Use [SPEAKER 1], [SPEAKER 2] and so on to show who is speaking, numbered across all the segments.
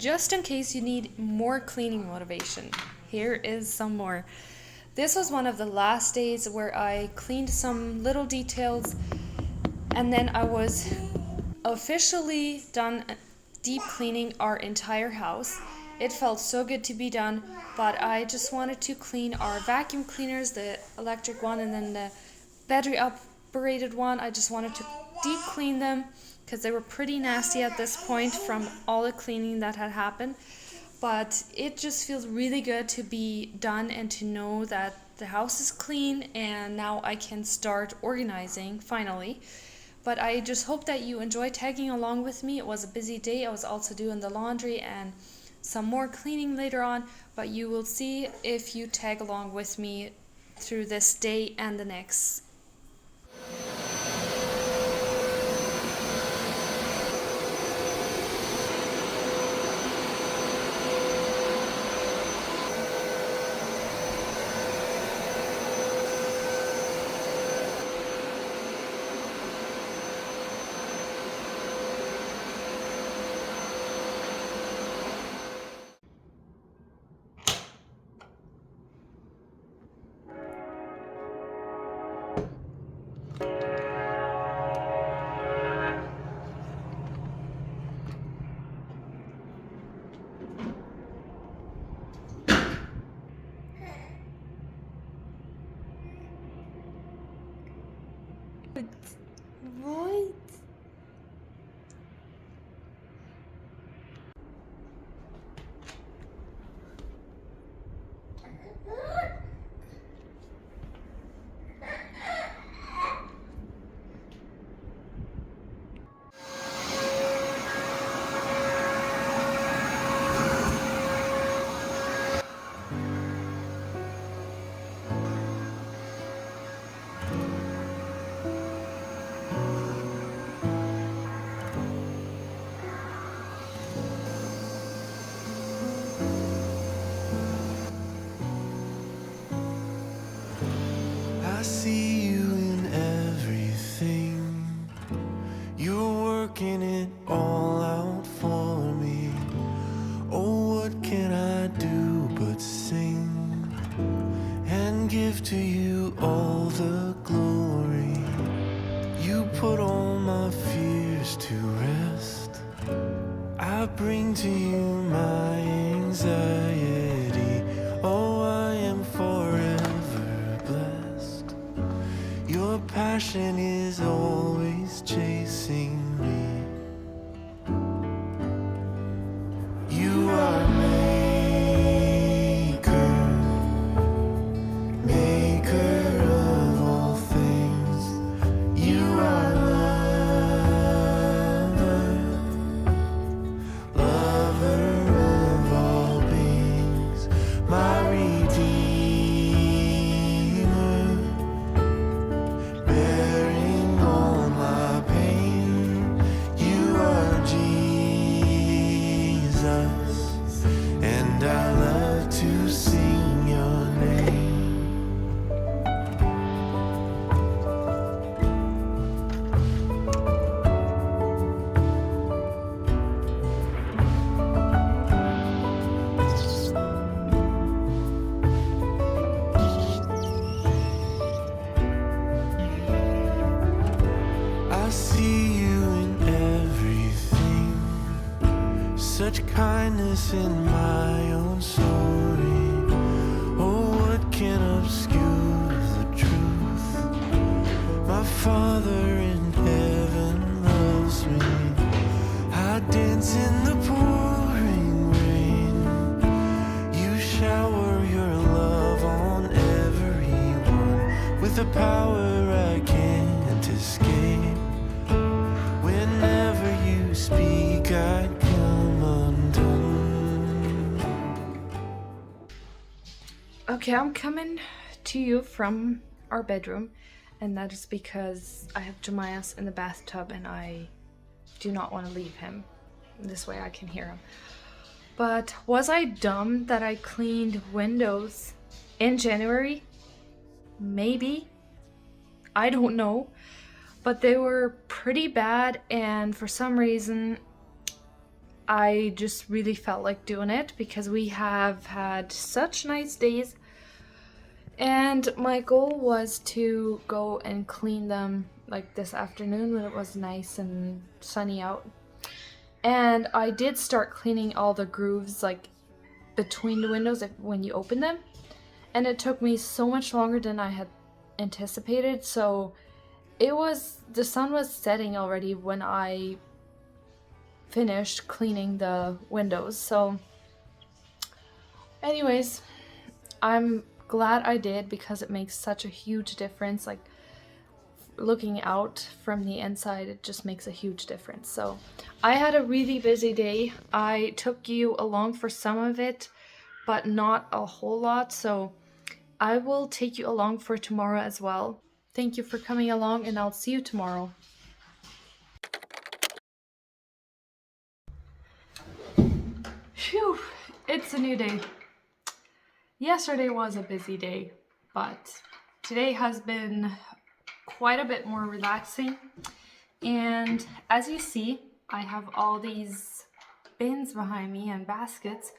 [SPEAKER 1] just in case you need more cleaning motivation, here is some more. This was one of the last days where I cleaned some little details, and then I was officially done deep cleaning our entire house. It felt so good to be done, but I just wanted to clean our vacuum cleaners, the electric one and then the battery operated one. I just wanted to deep clean them because they were pretty nasty at this point from all the cleaning that had happened. But it just feels really good to be done and to know that the house is clean and now I can start organizing finally. But I just hope that you enjoy tagging along with me. It was a busy day. I was also doing the laundry and some more cleaning later on, but you will see if you tag along with me through this day and the next. Right.
[SPEAKER 2] I see you in everything. You're working it all out for me. Oh, what can I do but sing and give to you all the glory? You put all my fears to rest. I bring to you my anxiety. Oh, I am forever blessed. Your passion is always chasing me. You are maker of all things. You are lover of all beings, my redeemer, bearing all my pain. You are Jesus, and I love to sing your name. I see you in everything, such kindness in my own story. Oh, what can obscure the truth? My Father in heaven loves me. I dance in the pouring rain. You shower your love on everyone with a power I can't escape. Whenever you speak, I come undone.
[SPEAKER 1] Okay, I'm coming to you from our bedroom, and that is because I have Jemias in the bathtub and I do not want to leave him. This way I can hear him. But was I dumb that I cleaned windows in January? Maybe. I don't know. But they were pretty bad, and for some reason I just really felt like doing it because we have had such nice days. And my goal was to go and clean them like this afternoon when it was nice and sunny out. And I did start cleaning all the grooves like between the windows when you open them. And it took me so much longer than I had anticipated. So the sun was setting already when I finished cleaning the windows. So anyways, I'm glad I did because it makes such a huge difference. Like looking out from the inside, it just makes a huge difference. So I had a really busy day. I took you along for some of it, but not a whole lot. So I will take you along for tomorrow as well. Thank you for coming along, and I'll see you tomorrow. Phew, it's a new day. Yesterday was a busy day, but today has been quite a bit more relaxing. And as you see, I have all these bins behind me and baskets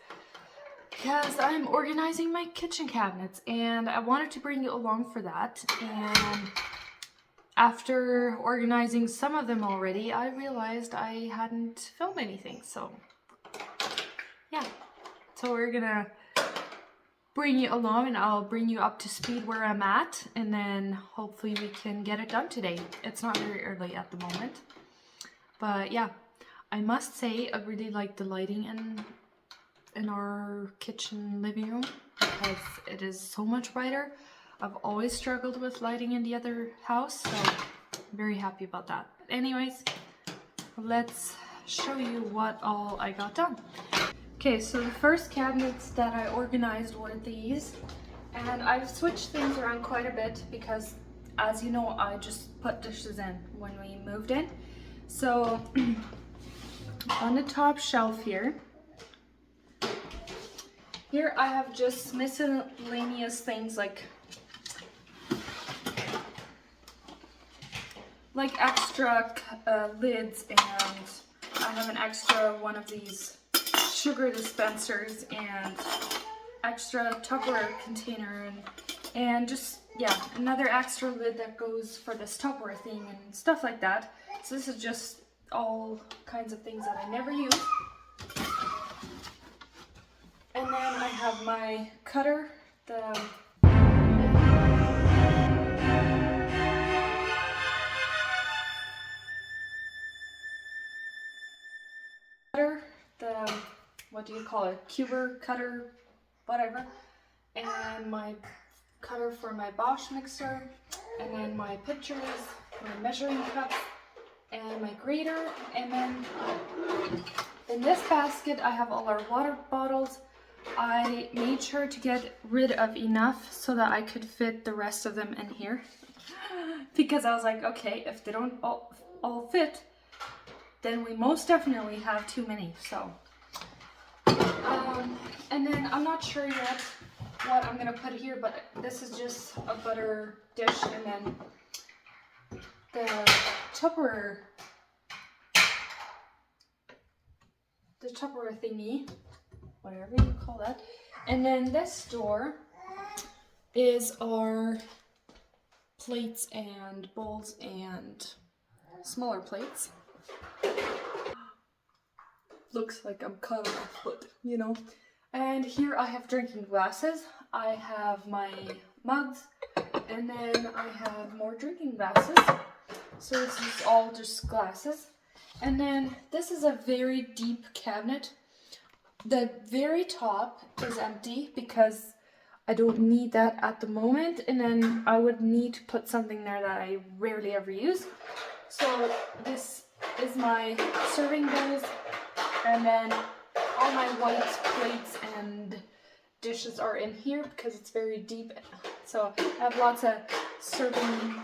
[SPEAKER 1] because I'm organizing my kitchen cabinets, and I wanted to bring you along for that. And after organizing some of them already, I realized I hadn't filmed anything. So yeah, so we're gonna bring you along and I'll bring you up to speed where I'm at, and then hopefully we can get it done today. It's not very early at the moment, but yeah, I must say I really like the lighting in our kitchen living room because it is so much brighter. I've always struggled with lighting in the other house, so I'm very happy about that. But anyways, let's show you what all I got done. Okay, so the first cabinets that I organized were these, and I've switched things around quite a bit because, as you know, I just put dishes in when we moved in. So on the top shelf here I have just miscellaneous things like extra lids, and I have an extra one of these sugar dispensers and extra Tupperware container and just, yeah, another extra lid that goes for this Tupperware thing and stuff like that. So this is just all kinds of things that I never use. And then I have my cutter, the what do you call it, cuber cutter, whatever, and my cutter for my Bosch mixer, and then my pitchers, my measuring cups, and my grater. And then in this basket I have all our water bottles. I made sure to get rid of enough so that I could fit the rest of them in here because I was like, okay, if they don't all fit, then we most definitely have too many. So and then I'm not sure yet what I'm gonna put here, but this is just a butter dish, and then the Tupperware thingy, whatever you call that. And then this door is our plates and bowls and smaller plates. Looks like I'm cut off, but you know. And here I have drinking glasses. I have my mugs, and then I have more drinking glasses. So this is all just glasses. And then this is a very deep cabinet. The very top is empty because I don't need that at the moment, and then I would need to put something there that I rarely ever use. So this is my serving bowls, and then all my white plates and dishes are in here because it's very deep. So I have lots of serving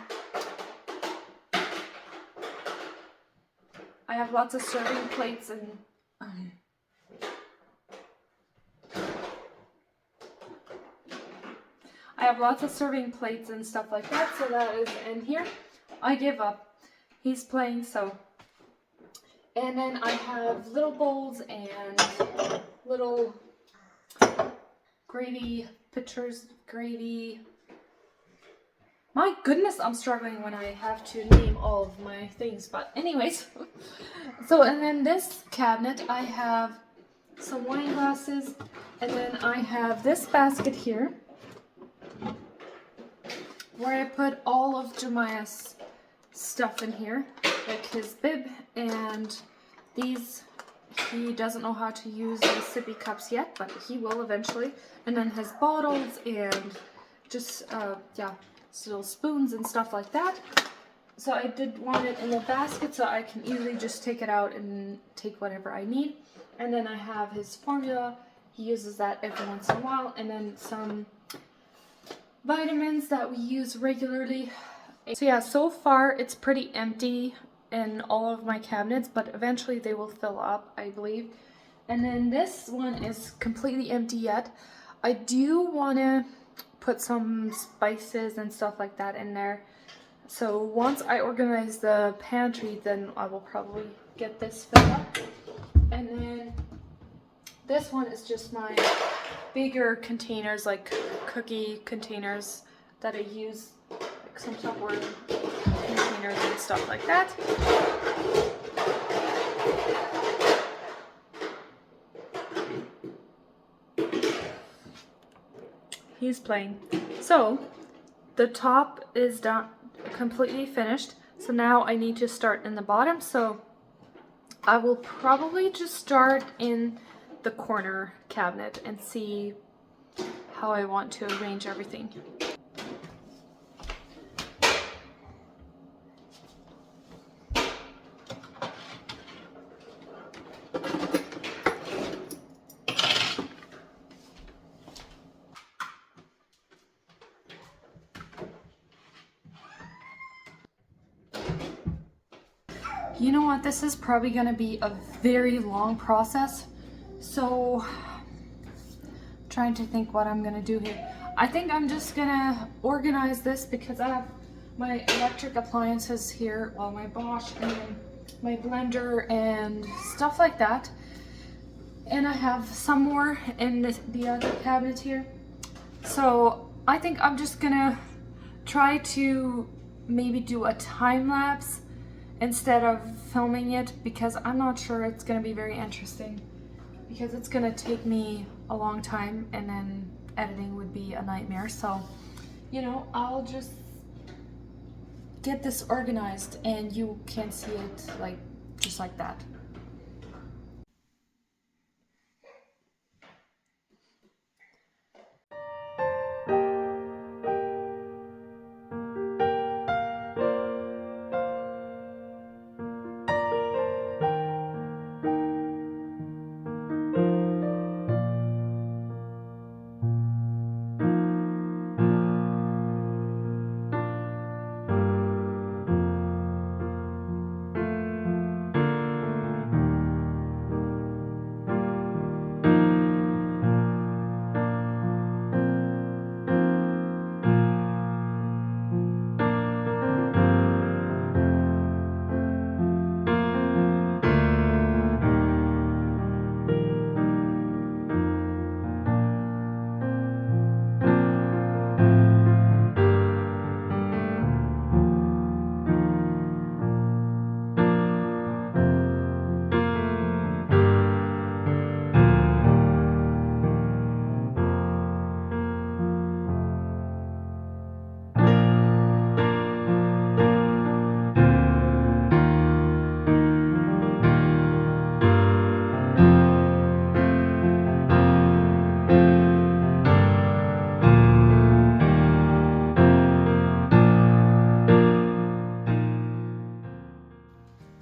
[SPEAKER 1] plates and I have lots of serving plates and stuff like that, so that is in here. I give up. He's playing, so. And then I have little bowls and little gravy pitchers, gravy. My goodness, I'm struggling when I have to name all of my things, but anyways. So, and then this cabinet, I have some wine glasses, and then I have this basket here where I put all of Jemiah's stuff in here, like his bib and these. He doesn't know how to use the sippy cups yet, but he will eventually. And then his bottles and just, yeah, little spoons and stuff like that. So I did want it in a basket so I can easily just take it out and take whatever I need. And then I have his formula. He uses that every once in a while. And then some vitamins that we use regularly. So yeah, so far it's pretty empty in all of my cabinets, but eventually they will fill up, I believe. And then this one is completely empty yet. I do want to put some spices and stuff like that in there. So once I organize the pantry, then I will probably get this filled up. And then this one is just my bigger containers, like cookie containers that I use, like some Tupperware containers and stuff like that. He's playing. So the top is done, completely finished. So now I need to start in the bottom. So I will probably just start in the corner cabinet and see how I want to arrange everything. You know what, this is probably going to be a very long process, so I'm trying to think what I'm going to do here. I think I'm just going to organize this because I have my electric appliances here, well, my Bosch and my blender and stuff like that. And I have some more in the other cabinet here. So I think I'm just going to try to maybe do a time lapse instead of filming it, because I'm not sure it's going to be very interesting, because it's going to take me a long time and then editing would be a nightmare. So, you know, I'll just get this organized and you can see it like just like that.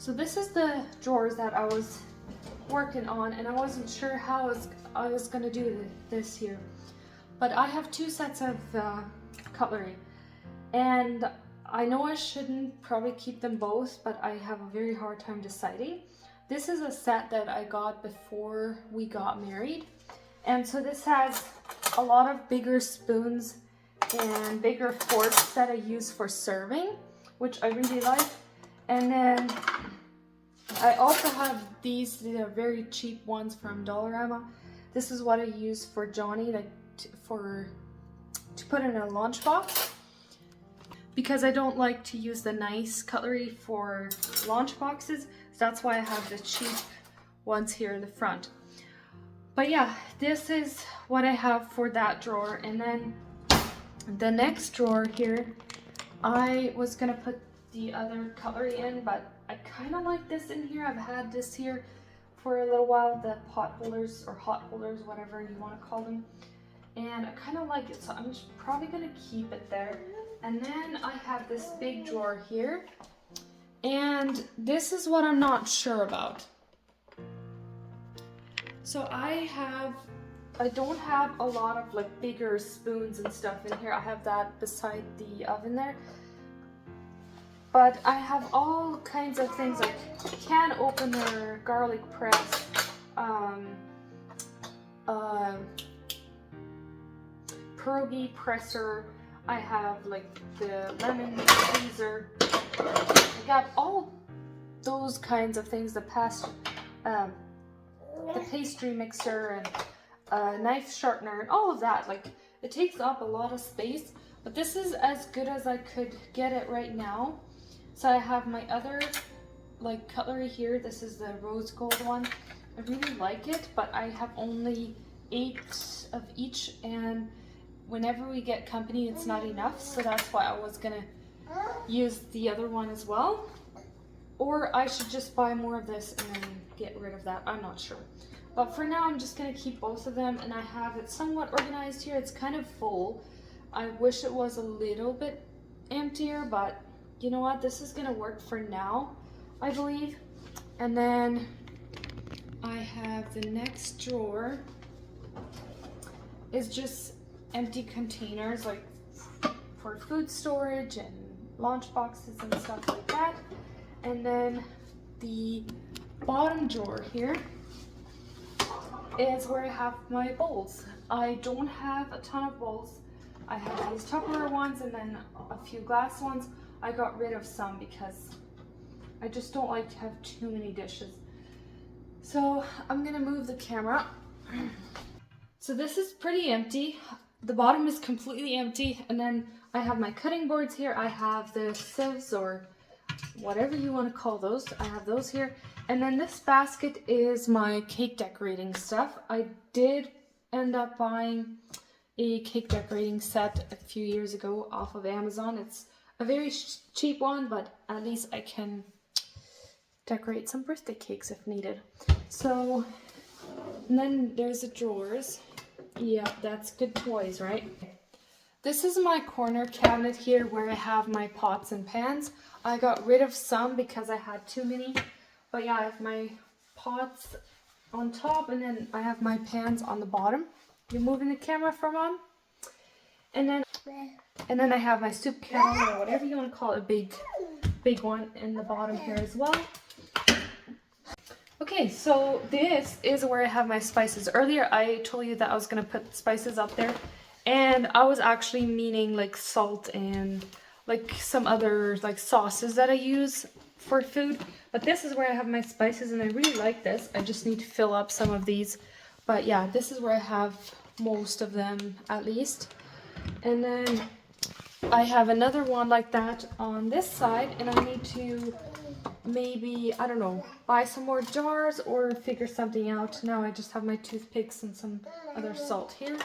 [SPEAKER 1] So this is the drawers that I was working on, and I wasn't sure how I was gonna do this here. But I have two sets of cutlery, and I know I shouldn't probably keep them both, but I have a very hard time deciding. This is a set that I got before we got married, and so this has a lot of bigger spoons and bigger forks that I use for serving, which I really like. And then I also have these, they're very cheap ones from Dollarama. This is what I use for Johnny, like to put in a lunchbox, because I don't like to use the nice cutlery for lunch boxes. So that's why I have the cheap ones here in the front. But yeah, this is what I have for that drawer. And then the next drawer here, I was gonna put the other cutlery in, but I kind of like this in here. I've had this here for a little while, the pot holders or hot holders, whatever you want to call them. And I kind of like it, so I'm just probably gonna keep it there. And then I have this big drawer here, and this is what I'm not sure about. So I don't have a lot of like bigger spoons and stuff in here. I have that beside the oven there. But I have all kinds of things like can opener, garlic press, pierogi presser. I have like the lemon squeezer. I got all those kinds of things. The pastry mixer and a knife sharpener and all of that. Like, it takes up a lot of space, but this is as good as I could get it right now. So I have my other like cutlery here. This is the rose gold one. I really like it, but I have only 8 of each, and whenever we get company it's not enough, so that's why I was gonna use the other one as well. Or I should just buy more of this and then get rid of that. I'm not sure. But for now, I'm just gonna keep both of them, and I have it somewhat organized here. It's kind of full. I wish it was a little bit emptier, but you know what? This is gonna work for now, I believe. And then I have the next drawer is just empty containers, like for food storage and lunch boxes and stuff like that. And then the bottom drawer here is where I have my bowls. I don't have a ton of bowls. I have these Tupperware ones and then a few glass ones. I got rid of some because I just don't like to have too many dishes. So I'm gonna move the camera. So this is pretty empty. The bottom is completely empty, and then I have my cutting boards here. I have the sieves, or whatever you want to call those. I have those here. And then this basket is my cake decorating stuff. I did end up buying a cake decorating set a few years ago off of Amazon. It's a very cheap one, but at least I can decorate some birthday cakes if needed. So, and then there's the drawers. Yeah, that's good toys, right? This is my corner cabinet here where I have my pots and pans. I got rid of some because I had too many. But yeah, I have my pots on top, and then I have my pans on the bottom. You're moving the camera from on. And then I have my soup kettle, or whatever you want to call it, a big one in the bottom here as well. Okay, so this is where I have my spices. Earlier I told you that I was going to put spices up there, and I was actually meaning like salt and like some other like sauces that I use for food. But this is where I have my spices, and I really like this. I just need to fill up some of these. But yeah, this is where I have most of them, at least. And then I have another one like that on this side, and I need to maybe, I don't know, buy some more jars or figure something out. Now I just have my toothpicks and some other salt here.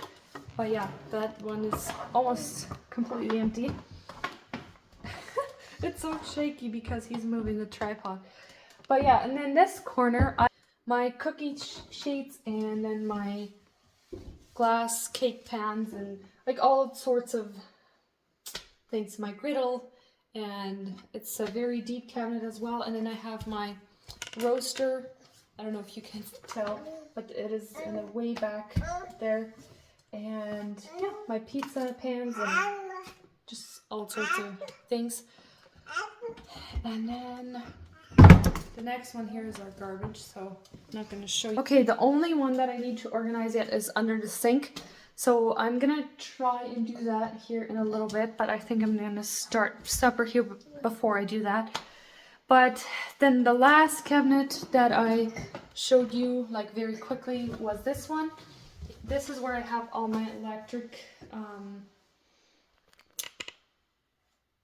[SPEAKER 1] But yeah, that one is almost completely empty. It's so shaky because he's moving the tripod. But yeah, and then this corner, my cookie sheets, and then my glass cake pans, and like all sorts of things. My griddle, and it's a very deep cabinet as well. And then I have my roaster. I don't know if you can tell, but it is in the way back there. And yeah, my pizza pans and just all sorts of things. And then the next one here is our garbage, so I'm not going to show you. Okay, the only one that I need to organize yet is under the sink. So I'm going to try and do that here in a little bit, but I think I'm going to start supper here before I do that. But then the last cabinet that I showed you like very quickly was this one. This is where I have all my electric,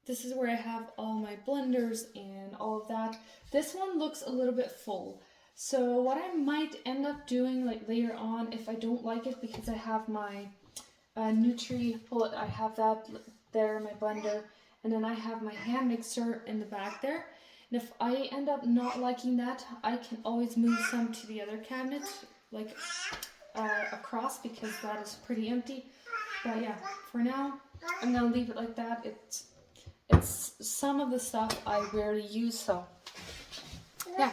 [SPEAKER 1] this is where I have all my blenders and all of that. This one looks a little bit full. So what I might end up doing like later on, if I don't like it, because I have my Nutri bullet, I have that there, my blender, and then I have my hand mixer in the back there. And if I end up not liking that, I can always move some to the other cabinet, like across, because that is pretty empty. But yeah, for now, I'm gonna leave it like that. It's some of the stuff I rarely use, so yeah.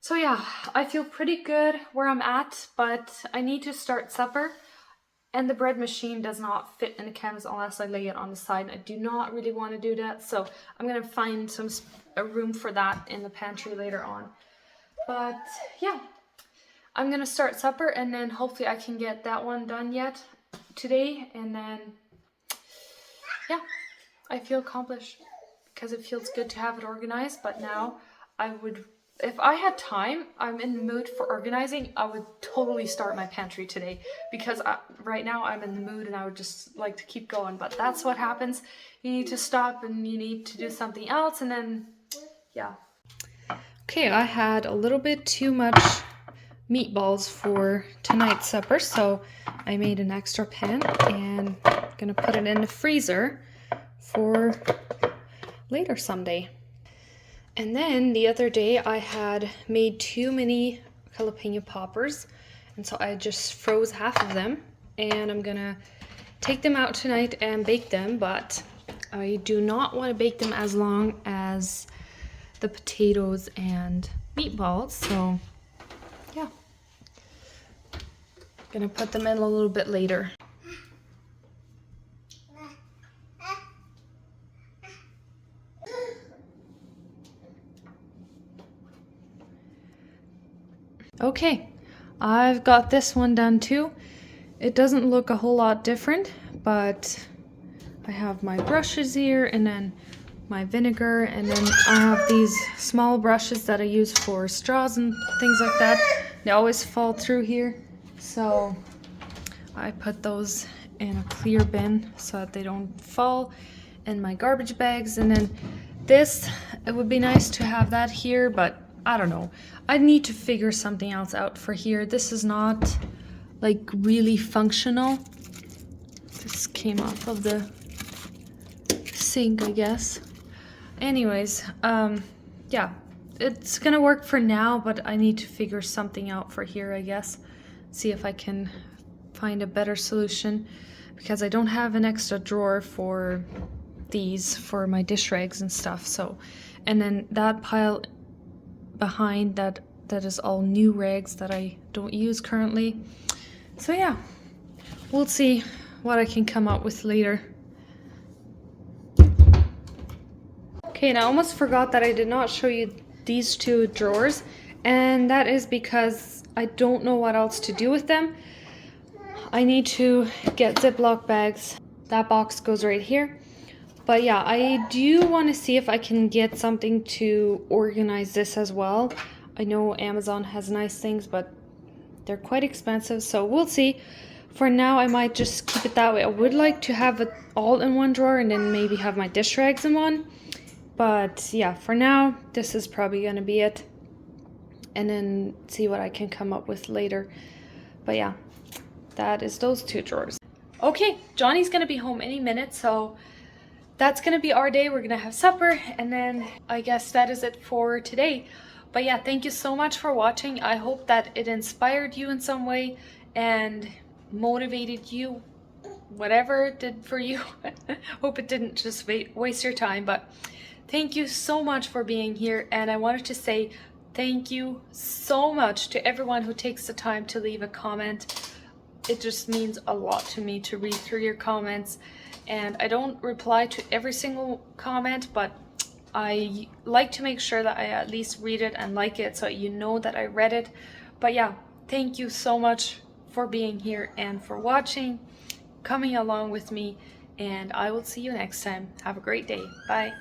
[SPEAKER 1] So yeah, I feel pretty good where I'm at, but I need to start supper. And the bread machine does not fit in the canvas unless I lay it on the side. I do not really want to do that, so I'm gonna find a room for that in the pantry later on. But yeah, I'm gonna start supper, and then hopefully I can get that one done yet today, and then yeah, I feel accomplished because it feels good to have it organized. But now I would, if I had time, I'm in the mood for organizing, I would totally start my pantry today, because right now I'm in the mood and I would just like to keep going. But that's what happens. You need to stop and you need to do something else, and then yeah. Okay, I had a little bit too much meatballs for tonight's supper, so I made an extra pan and I'm gonna put it in the freezer for later someday. And then the other day I had made too many jalapeno poppers, and so I just froze half of them, and I'm gonna take them out tonight and bake them, but I do not want to bake them as long as the potatoes and meatballs, so yeah, gonna put them in a little bit later. Okay, I've got this one done too. It doesn't look a whole lot different, but I have my brushes here, and then my vinegar, and then I have these small brushes that I use for straws and things like that. They always fall through here, so I put those in a clear bin so that they don't fall in my garbage bags. And then this, it would be nice to have that here, but I don't know. I need to figure something else out for here. This is not like really functional. This came off of the sink, I guess. Anyways, yeah, it's gonna work for now, but I need to figure something out for here, I guess. See if I can find a better solution, because I don't have an extra drawer for these, for my dish rags and stuff. So, and then that pile behind that is all new rags that I don't use currently. So yeah, we'll see what I can come up with later. Okay, and I almost forgot that I did not show you these two drawers, and that is because I don't know what else to do with them. I need to get Ziploc bags. That box goes right here. But yeah, I do want to see if I can get something to organize this as well. I know Amazon has nice things, but they're quite expensive, so we'll see. For now, I might just keep it that way. I would like to have it all in one drawer and then maybe have my dish rags in one. But yeah, for now, this is probably going to be it. And then see what I can come up with later. But yeah, that is those two drawers. Okay, Johnny's going to be home any minute, so that's going to be our day. We're going to have supper, and then I guess that is it for today. But yeah, thank you so much for watching. I hope that it inspired you in some way and motivated you, whatever it did for you. Hope it didn't just waste your time, but thank you so much for being here. And I wanted to say thank you so much to everyone who takes the time to leave a comment. It just means a lot to me to read through your comments. And I don't reply to every single comment, but I like to make sure that I at least read it and like it so you know that I read it. But yeah, thank you so much for being here and for watching, coming along with me, and I will see you next time. Have a great day. Bye.